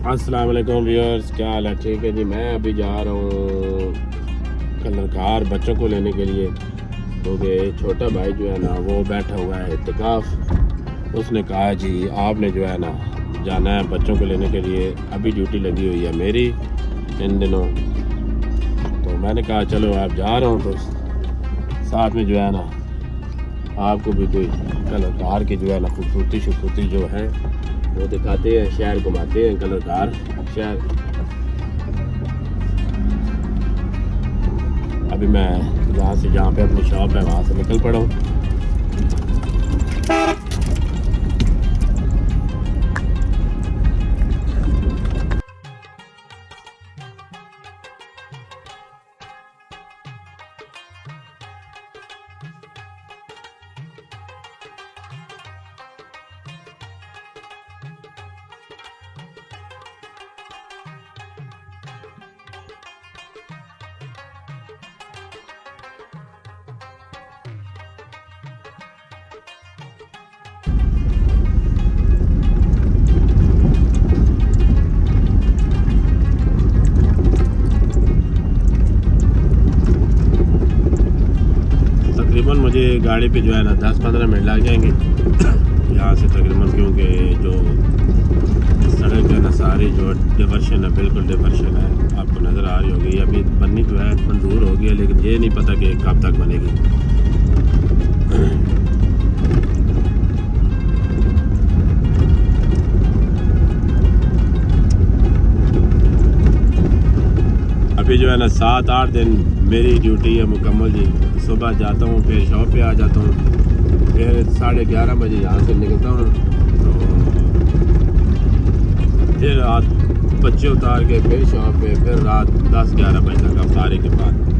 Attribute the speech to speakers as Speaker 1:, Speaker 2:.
Speaker 1: अस्सलाम वालेकुम व्यूअर्स, क्या हाल है? ठीक है जी। मैं अभी जा रहा हूँ कलरकार बच्चों को लेने के लिए, क्योंकि छोटा भाई जो है ना वो बैठा हुआ है इत्तिकाफ। उसने कहा जी आपने जो है ना जाना है बच्चों को लेने के लिए। अभी ड्यूटी लगी हुई है मेरी इन दिनों, तो मैंने कहा चलो आप जा रहा हूँ तो साथ में जो है ना आपको भी कोई कलरकार की जो है ना खूबसूरती जो है वो दिखाते हैं, शहर घुमाते हैं कलरकार शहर। अभी मैं यहाँ से जहाँ पे अपनी शॉप है वहाँ से निकल पड़ा हूँ। तकरीबन मुझे गाड़ी पे जो है ना 10-15 मिनट लग जाएंगे यहाँ से तकरीबन, क्योंकि जो सड़क है ना सारी जो डिवर्शन है बिल्कुल डिवर्शन है, आपको नज़र आ रही होगी। अभी बननी तो है, मंजूर हो गई है, लेकिन ये नहीं पता कि कब तक बनेगी। अभी जो है ना 7-8 दिन मेरी ड्यूटी है मुकम्मल जी। सुबह जाता हूँ, फिर शॉप पे आ जाता हूँ, फिर 11:30 बजे यहाँ से निकलता हूँ, तो फिर रात बच्चे उतार के फिर शॉप पे, फिर रात 10-11 बजे तक अफ्तारी के बाद।